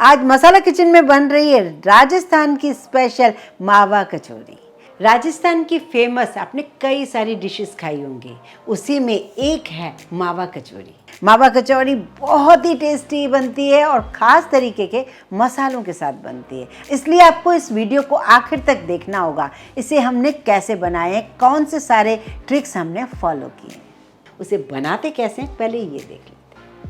आज मसाला किचन में बन रही है राजस्थान की स्पेशल मावा कचौरी। राजस्थान की फेमस आपने कई सारी डिशेस खाई होंगी, उसी में एक है मावा कचौरी। मावा कचौरी बहुत ही टेस्टी बनती है और ख़ास तरीके के मसालों के साथ बनती है, इसलिए आपको इस वीडियो को आखिर तक देखना होगा। इसे हमने कैसे बनाए हैं, कौन से सारे ट्रिक्स हमने फॉलो किए हैं, उसे बनाते कैसे हैं, पहले ये देख लेते हैं।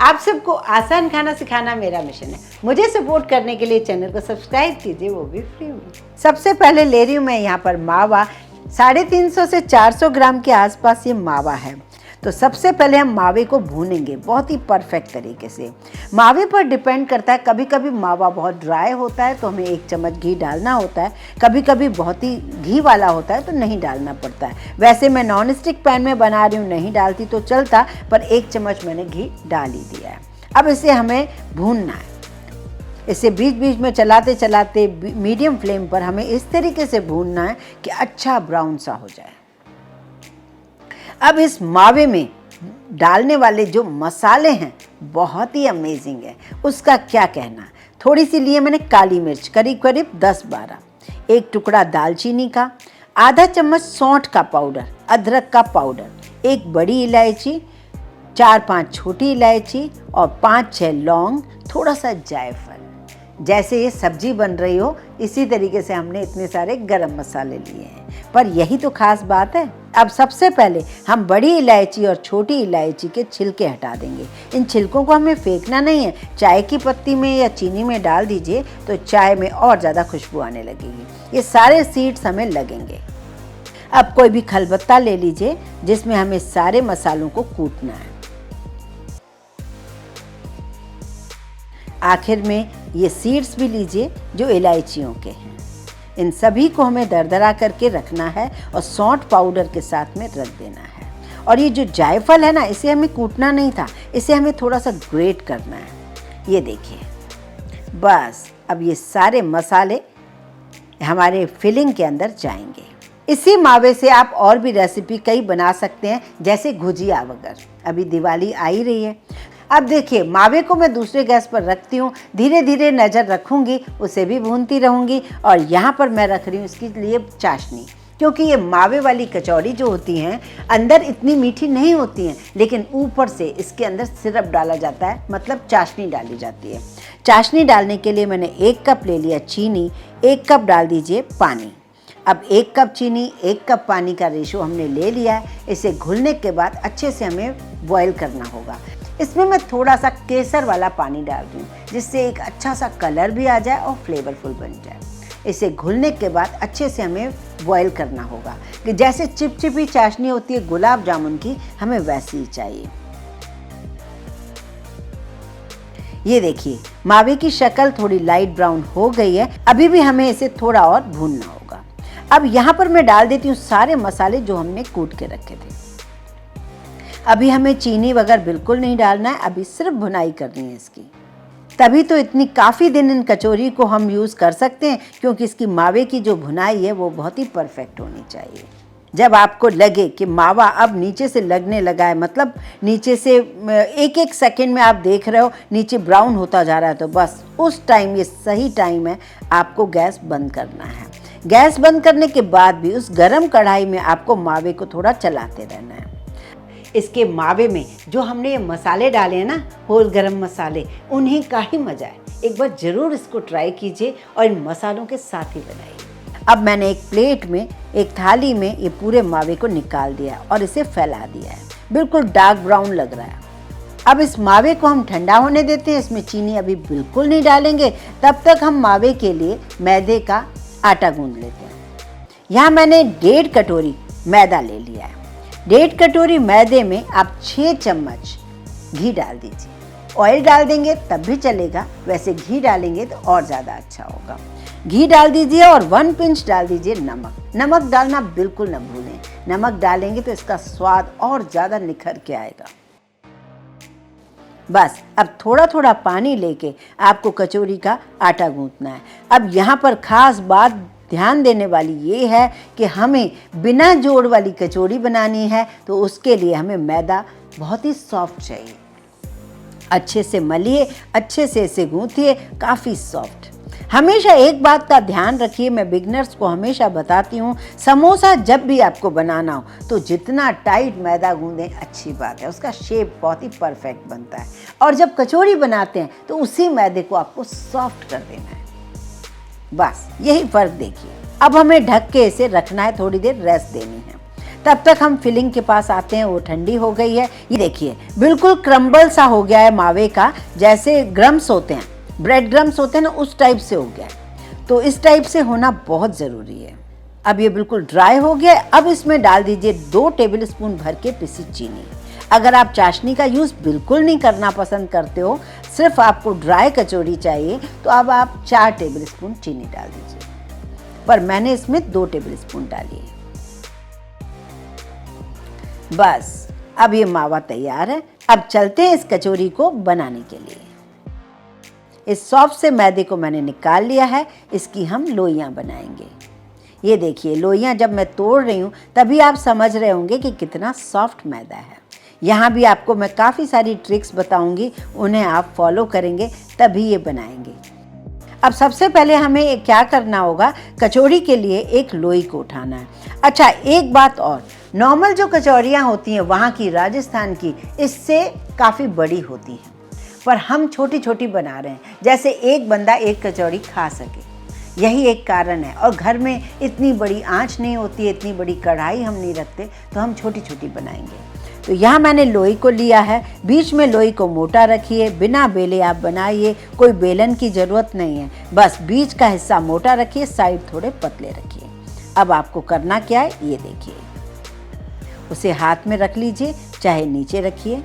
आप सबको आसान खाना सिखाना मेरा मिशन है। मुझे सपोर्ट करने के लिए चैनल को सब्सक्राइब कीजिए, वो भी फ्री में। सबसे पहले ले रही हूँ मैं यहाँ पर मावा। 350 से 400 ग्राम के आसपास ये मावा है। तो सबसे पहले हम मावे को भूनेंगे बहुत ही परफेक्ट तरीके से। मावे पर डिपेंड करता है, कभी कभी मावा बहुत ड्राई होता है तो हमें 1 चम्मच घी डालना होता है, कभी कभी बहुत ही घी वाला होता है तो नहीं डालना पड़ता है। वैसे मैं नॉन स्टिक पैन में बना रही हूँ, नहीं डालती तो चलता, पर 1 चम्मच मैंने घी डाल ही दिया है। अब इसे हमें भूनना है। इसे बीच बीच में चलाते चलाते मीडियम फ्लेम पर हमें इस तरीके से भूनना है कि अच्छा ब्राउन सा हो जाए। अब इस मावे में डालने वाले जो मसाले हैं बहुत ही अमेजिंग है, उसका क्या कहना। थोड़ी सी लिए मैंने काली मिर्च, करीब करीब 10-12, 1 टुकड़ा दालचीनी का, आधा चम्मच सौंठ का पाउडर, अदरक का पाउडर, 1 बड़ी इलायची, 4-5 छोटी इलायची और 5-6 लौंग, थोड़ा सा जायफल। जैसे ये सब्जी बन रही हो इसी तरीके से हमने इतने सारे गरम मसाले लिए हैं, पर यही तो खास बात है। अब सबसे पहले हम बड़ी इलायची और छोटी इलायची के छिलके हटा देंगे। इन छिलकों को हमें फेंकना नहीं है, चाय की पत्ती में या चीनी में डाल दीजिए तो चाय में और ज़्यादा खुशबू आने लगेगी। ये सारे सीड्स हमें लगेंगे। अब कोई भी खलबत्ता ले लीजिए जिसमें हमें सारे मसालों को कूटना है। आखिर में ये सीड्स भी लीजिए जो इलायचियों के हैं। इन सभी को हमें दरदरा करके रखना है और सौंठ पाउडर के साथ में रख देना है। और ये जो जायफल है ना, इसे हमें कूटना नहीं था, इसे हमें थोड़ा सा ग्रेट करना है। ये देखिए, बस अब ये सारे मसाले हमारे फिलिंग के अंदर जाएंगे। इसी मावे से आप और भी रेसिपी कई बना सकते हैं, जैसे गुजिया वगैरह। अभी दिवाली आ ही रही है। अब देखिए, मावे को मैं दूसरे गैस पर रखती हूँ, धीरे धीरे नज़र रखूँगी, उसे भी भूनती रहूँगी। और यहाँ पर मैं रख रही हूँ इसके लिए चाशनी, क्योंकि ये मावे वाली कचौरी जो होती हैं अंदर इतनी मीठी नहीं होती हैं, लेकिन ऊपर से इसके अंदर सिरप डाला जाता है, मतलब चाशनी डाली जाती है। चाशनी डालने के लिए मैंने 1 कप ले लिया चीनी, 1 कप डाल दीजिए पानी। अब 1 कप चीनी 1 कप पानी का रेशो हमने ले लिया है। इसे घुलने के बाद अच्छे से हमें बॉयल करना होगा। इसमें मैं थोड़ा सा केसर वाला पानी डाल रही हूँ, जिससे एक अच्छा सा कलर भी आ जाए और फ्लेवरफुल बन जाए। इसे घुलने के बाद अच्छे से हमें बॉयल करना होगा कि जैसे चिपचिपी चाशनी होती है गुलाब जामुन की, हमें वैसी ही चाहिए। ये देखिए, मावे की शक्ल थोड़ी लाइट ब्राउन हो गई है। अभी भी हमें इसे थोड़ा और भूनना होगा। अब यहाँ पर मैं डाल देती हूँ सारे मसाले जो हमने कूट के रखे थे। अभी हमें चीनी वगैरह बिल्कुल नहीं डालना है, अभी सिर्फ भुनाई करनी है इसकी। तभी तो इतनी काफ़ी दिन इन कचौरी को हम यूज़ कर सकते हैं, क्योंकि इसकी मावे की जो भुनाई है वो बहुत ही परफेक्ट होनी चाहिए। जब आपको लगे कि मावा अब नीचे से लगने लगा है, मतलब नीचे से 1-1 सेकेंड में आप देख रहे हो नीचे ब्राउन होता जा रहा है, तो बस उस टाइम, ये सही टाइम है, आपको गैस बंद करना है। गैस बंद करने के बाद भी उस गरम कढ़ाई में आपको मावे को थोड़ा चलाते रहना है। इसके मावे में जो हमने ये मसाले डाले हैं ना, होल गरम मसाले, उन्हीं का ही मज़ा है। एक बार ज़रूर इसको ट्राई कीजिए और इन मसालों के साथ ही बनाइए। अब मैंने एक प्लेट में, एक थाली में ये पूरे मावे को निकाल दिया और इसे फैला दिया है। बिल्कुल डार्क ब्राउन लग रहा है। अब इस मावे को हम ठंडा होने देते हैं। इसमें चीनी अभी बिल्कुल नहीं डालेंगे। तब तक हम मावे के लिए मैदे का आटा गूंद लेते हैं। यहाँ मैंने 1.5 कटोरी मैदा ले लिया है। 1.5 कटोरी मैदे में आप 6 चम्मच घी डाल दीजिए। ऑयल डाल देंगे तब भी चलेगा, वैसे घी डालेंगे तो और ज़्यादा अच्छा होगा। घी डाल दीजिए और 1 पिंच डाल दीजिए नमक। नमक डालना बिल्कुल न भूलें, नमक डालेंगे तो इसका स्वाद और ज़्यादा निखर के आएगा। बस अब थोड़ा थोड़ा पानी लेके आपको कचौरी का आटा गूंथना है। अब यहाँ पर ख़ास बात ध्यान देने वाली ये है कि हमें बिना जोड़ वाली कचौरी बनानी है, तो उसके लिए हमें मैदा बहुत ही सॉफ्ट चाहिए। अच्छे से मलिए, अच्छे से इसे गूंथिए, काफ़ी सॉफ्ट। हमेशा एक बात का ध्यान रखिए, मैं बिगनर्स को हमेशा बताती हूँ, समोसा जब भी आपको बनाना हो तो जितना टाइट मैदा गूंदें अच्छी बात है, उसका शेप बहुत ही परफेक्ट बनता है। और जब कचौरी बनाते हैं तो उसी मैदे को आपको सॉफ्ट कर देना है, बस यही फ़र्क देखिए। अब हमें ढक के इसे रखना है, थोड़ी देर रेस्ट देनी है। तब तक हम फिलिंग के पास आते हैं, वो ठंडी हो गई है। ये देखिए बिल्कुल क्रम्बल सा हो गया है मावे का, जैसे ग्रम्स होते हैं, ब्रेड ग्रम्स होते हैं ना, उस टाइप से हो गया है। तो इस टाइप से होना बहुत ज़रूरी है। अब ये बिल्कुल ड्राई हो गया है। अब इसमें डाल दीजिए 2 टेबलस्पून भर के पिसी चीनी। अगर आप चाशनी का यूज़ बिल्कुल नहीं करना पसंद करते हो, सिर्फ आपको ड्राई कचौरी चाहिए, तो अब आप 4 टेबलस्पून चीनी डाल दीजिए, पर मैंने इसमें 2 टेबलस्पून डाली है। बस अब ये मावा तैयार है। अब चलते हैं इस कचौरी को बनाने के लिए। इस सॉफ्ट से मैदे को मैंने निकाल लिया है, इसकी हम लोइयां बनाएंगे। ये देखिए लोइयां जब मैं तोड़ रही हूँ तभी आप समझ रहे होंगे कि कितना सॉफ्ट मैदा है। यहाँ भी आपको मैं काफ़ी सारी ट्रिक्स बताऊँगी, उन्हें आप फॉलो करेंगे तभी ये बनाएंगे। अब सबसे पहले हमें क्या करना होगा, कचौरी के लिए एक लोई को उठाना है। अच्छा एक बात और, नॉर्मल जो कचौरियाँ होती हैं वहाँ की, राजस्थान की, इससे काफ़ी बड़ी होती हैं, पर हम छोटी छोटी बना रहे हैं, जैसे एक बंदा एक कचौरी खा सके, यही एक कारण है। और घर में इतनी बड़ी आंच नहीं होती है, इतनी बड़ी कढ़ाई हम नहीं रखते, तो हम छोटी छोटी बनाएंगे। तो यहाँ मैंने लोई को लिया है, बीच में लोई को मोटा रखिए, बिना बेले आप बनाइए, कोई बेलन की ज़रूरत नहीं है, बस बीच का हिस्सा मोटा रखिए, साइड थोड़े पतले रखिए। अब आपको करना क्या है ये देखिए, उसे हाथ में रख लीजिए, चाहे नीचे रखिए,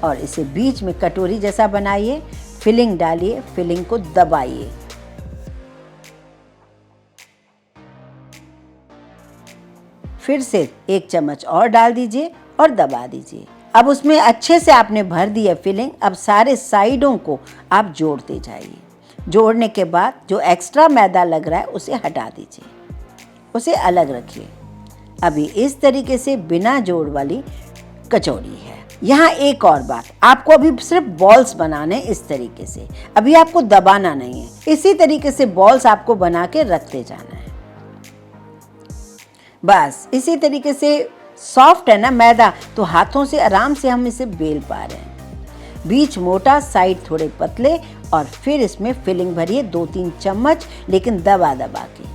और इसे बीच में कटोरी जैसा बनाइए, फिलिंग डालिए, फिलिंग को दबाइए। फिर से 1 चम्मच और डाल दीजिए और दबा दीजिए। अब उसमें अच्छे से आपने भर दिया फिलिंग। अब सारे साइडों को आप जोड़ते जाइए। जोड़ने के बाद जो एक्स्ट्रा मैदा लग रहा है उसे हटा दीजिए, उसे अलग रखिए। अभी इस तरीके से बिना जोड़ वाली कचौरी है। यहाँ एक और बात, आपको अभी सिर्फ बॉल्स बनाने इस तरीके से, अभी आपको दबाना नहीं है, इसी तरीके से बॉल्स आपको बना के रखते जाना है। बस इसी तरीके से, सॉफ्ट है ना मैदा, तो हाथों से आराम से हम इसे बेल पा रहे हैं। बीच मोटा, साइड थोड़े पतले, और फिर इसमें फिलिंग भरिए 2-3 चम्मच, लेकिन दबा दबा के।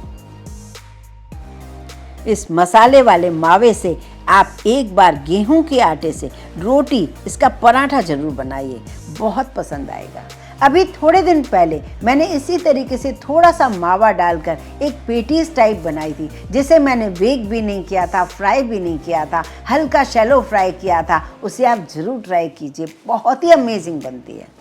इस मसाले वाले मावे से आप एक बार गेहूं के आटे से रोटी, इसका पराठा जरूर बनाइए, बहुत पसंद आएगा। अभी थोड़े दिन पहले मैंने इसी तरीके से थोड़ा सा मावा डालकर एक पेटीज टाइप बनाई थी, जिसे मैंने बेक भी नहीं किया था, फ्राई भी नहीं किया था, हल्का शैलो फ्राई किया था। उसे आप ज़रूर ट्राई कीजिए, बहुत ही अमेजिंग बनती है।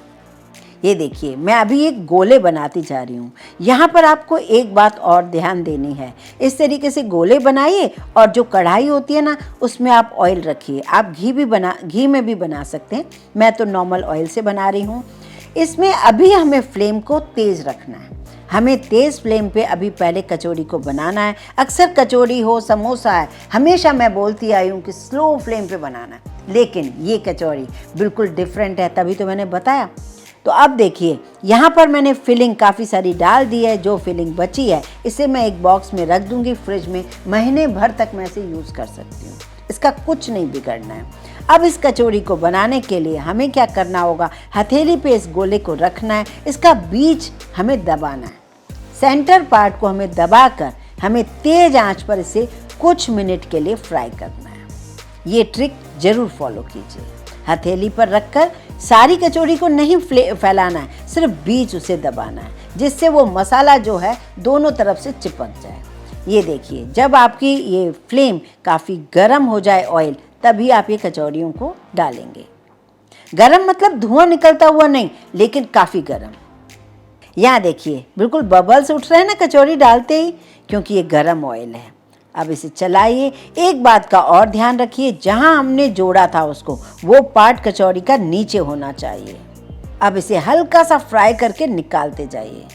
ये देखिए मैं अभी एक गोले बनाती जा रही हूँ। यहाँ पर आपको एक बात और ध्यान देनी है, इस तरीके से गोले बनाइए, और जो कढ़ाई होती है ना उसमें आप ऑयल रखिए। आप घी में भी बना सकते हैं, मैं तो नॉर्मल ऑयल से बना रही हूँ। इसमें अभी हमें फ्लेम को तेज़ रखना है, हमें तेज़ फ्लेम पे अभी पहले कचौड़ी को बनाना है। अक्सर कचौड़ी हो, समोसा है, हमेशा मैं बोलती आई हूँ कि स्लो फ्लेम पे बनाना है, लेकिन ये कचौड़ी बिल्कुल डिफरेंट है, तभी तो मैंने बताया। तो अब देखिए यहाँ पर मैंने फिलिंग काफ़ी सारी डाल दी है। जो फिलिंग बची है इसे मैं एक बॉक्स में रख दूँगी, फ्रिज में महीने भर तक मैं इसे यूज़ कर सकती हूँ, इसका कुछ नहीं बिगड़ना है। अब इस कचौड़ी को बनाने के लिए हमें क्या करना होगा, हथेली पे इस गोले को रखना है, इसका बीच हमें दबाना है, सेंटर पार्ट को हमें दबाकर हमें तेज आंच पर इसे कुछ मिनट के लिए फ्राई करना है। ये ट्रिक जरूर फॉलो कीजिए। हथेली पर रखकर सारी कचौड़ी को नहीं फैलाना है, सिर्फ बीच उसे दबाना है, जिससे वो मसाला जो है दोनों तरफ से चिपक जाए। ये देखिए जब आपकी ये फ्लेम काफ़ी गर्म हो जाए, ऑयल, तभी आप ये कचौड़ियों को डालेंगे। गरम मतलब धुआं निकलता हुआ नहीं, लेकिन काफ़ी गरम। यहाँ देखिए बिल्कुल बबल्स उठ रहे हैं ना कचौड़ी डालते ही, क्योंकि ये गरम ऑयल है। अब इसे चलाइए। एक बात का और ध्यान रखिए, जहाँ हमने जोड़ा था उसको, वो पार्ट कचौड़ी का नीचे होना चाहिए। अब इसे हल्का सा फ्राई करके निकालते जाइए,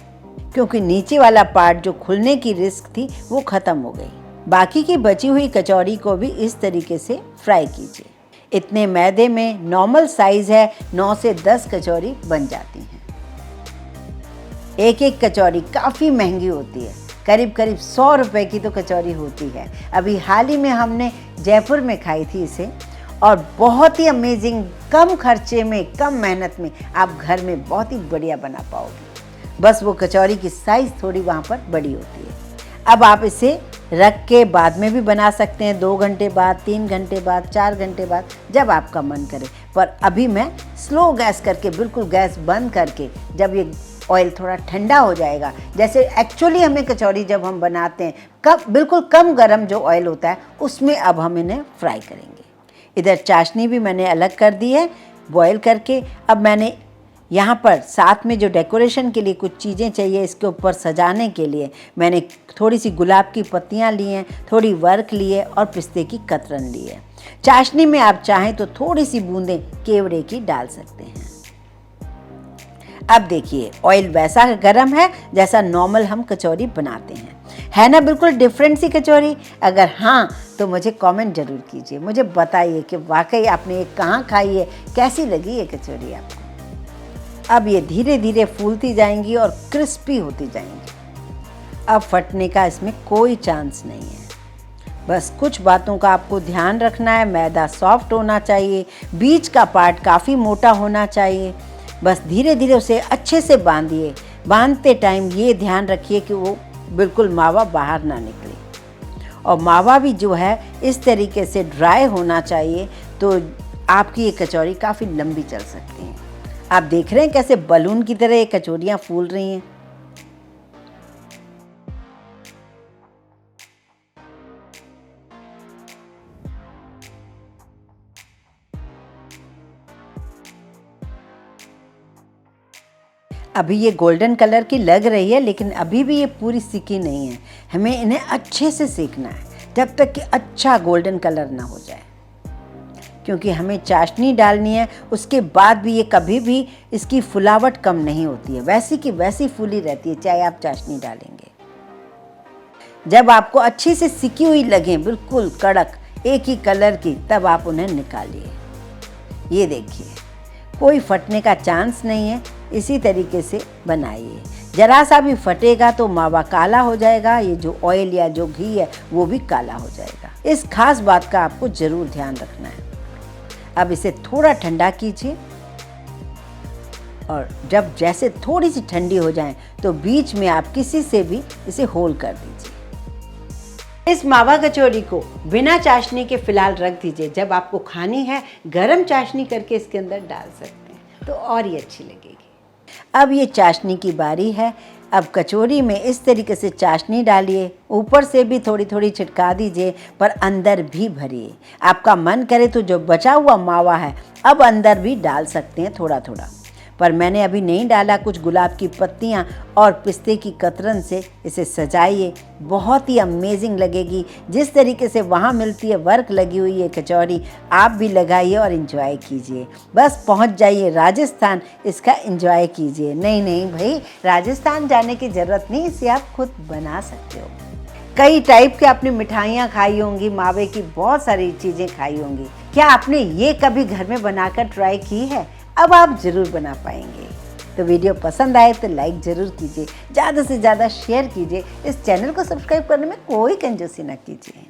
क्योंकि नीचे वाला पार्ट जो खुलने की रिस्क थी वो ख़त्म हो गई। बाकी की बची हुई कचौड़ी को भी इस तरीके से फ्राई कीजिए। इतने मैदे में नॉर्मल साइज़ है 9 से 10 कचौरी बन जाती हैं। एक एक कचौरी काफ़ी महंगी होती है, करीब करीब 100 रुपये की तो कचौरी होती है। अभी हाल ही में हमने जयपुर में खाई थी इसे, और बहुत ही अमेजिंग, कम खर्चे में, कम मेहनत में आप घर में बहुत ही बढ़िया बना पाओगे। बस वो कचौरी की साइज़ थोड़ी वहाँ पर बड़ी होती है। अब आप इसे रख के बाद में भी बना सकते हैं, 2 घंटे बाद, 3 घंटे बाद, 4 घंटे बाद, जब आपका मन करे। पर अभी मैं स्लो गैस करके, बिल्कुल गैस बंद करके, जब ये ऑयल थोड़ा ठंडा हो जाएगा, जैसे एक्चुअली हमें कचौरी जब हम बनाते हैं, कब बिल्कुल कम गरम जो ऑयल होता है, उसमें अब हम इन्हें फ्राई करेंगे। इधर चाशनी भी मैंने अलग कर दी है बॉयल करके। अब मैंने यहाँ पर साथ में जो डेकोरेशन के लिए कुछ चीज़ें चाहिए इसके ऊपर सजाने के लिए, मैंने थोड़ी सी गुलाब की पत्तियाँ ली हैं, थोड़ी वर्क ली है और पिस्ते की कतरन ली है। चाशनी में आप चाहें तो थोड़ी सी बूंदें केवड़े की डाल सकते हैं। अब देखिए ऑयल वैसा गरम है जैसा नॉर्मल हम कचौरी बनाते हैं, है ना बिल्कुल डिफरेंट सी कचौरी। अगर हाँ तो मुझे कमेंट ज़रूर कीजिए, मुझे बताइए कि वाकई आपने ये कहाँ खाई है, कैसी लगी ये कचौरी आपको। अब ये धीरे धीरे फूलती जाएंगी और क्रिस्पी होती जाएंगी। अब फटने का इसमें कोई चांस नहीं है। बस कुछ बातों का आपको ध्यान रखना है, मैदा सॉफ्ट होना चाहिए, बीच का पार्ट काफ़ी मोटा होना चाहिए। बस धीरे धीरे उसे अच्छे से बांधिए। बांधते टाइम ये ध्यान रखिए कि वो बिल्कुल मावा बाहर ना निकले, और मावा भी जो है इस तरीके से ड्राई होना चाहिए, तो आपकी ये कचौरी काफ़ी लंबी चल सकती है। आप देख रहे हैं कैसे बलून की तरह ये कचौरियाँ फूल रही हैं। अभी ये गोल्डन कलर की लग रही है, लेकिन अभी भी ये पूरी सिकी नहीं है। हमें इन्हें अच्छे से सेकना है जब तक कि अच्छा गोल्डन कलर ना हो जाए, क्योंकि हमें चाशनी डालनी है। उसके बाद भी ये कभी भी इसकी फुलावट कम नहीं होती है, वैसी की वैसी फूली रहती है चाहे आप चाशनी डालेंगे। जब आपको अच्छी से सिकी हुई लगे, बिल्कुल कड़क एक ही कलर की, तब आप उन्हें निकालिए। ये देखिए कोई फटने का चांस नहीं है। इसी तरीके से बनाइए। जरा सा भी फटेगा तो मावा काला हो जाएगा, ये जो ऑयल या जो घी है वो भी काला हो जाएगा। इस खास बात का आपको ज़रूर ध्यान रखना है। अब इसे थोड़ा ठंडा कीजिए, और जब जैसे थोड़ी सी ठंडी हो जाए तो बीच में आप किसी से भी इसे होल कर दीजिए। इस मावा कचौरी को बिना चाशनी के फिलहाल रख दीजिए। जब आपको खानी है गरम चाशनी करके इसके अंदर डाल सकते हैं तो और ही अच्छी लगेगी। अब ये चाशनी की बारी है। अब कचौरी में इस तरीके से चाशनी डालिए, ऊपर से भी थोड़ी थोड़ी छिटका दीजिए, पर अंदर भी भरिए। आपका मन करे तो जो बचा हुआ मावा है अब अंदर भी डाल सकते हैं थोड़ा थोड़ा, पर मैंने अभी नहीं डाला। कुछ गुलाब की पत्तियां और पिस्ते की कतरन से इसे सजाइए, बहुत ही अमेजिंग लगेगी। जिस तरीके से वहाँ मिलती है वर्क लगी हुई है कचौरी, आप भी लगाइए और इन्जॉय कीजिए। बस पहुँच जाइए राजस्थान, इसका इन्जॉय कीजिए। नहीं भाई, राजस्थान जाने की ज़रूरत नहीं, इसे आप खुद बना सकते हो। कई टाइप के आपने मिठाइयाँ खाई होंगी, मावे की बहुत सारी चीज़ें खाई होंगी। क्या आपने ये कभी घर में बनाकर ट्राई की है? अब आप ज़रूर बना पाएंगे। तो वीडियो पसंद आए तो लाइक ज़रूर कीजिए, ज़्यादा से ज़्यादा शेयर कीजिए। इस चैनल को सब्सक्राइब करने में कोई कंजूसी ना कीजिए।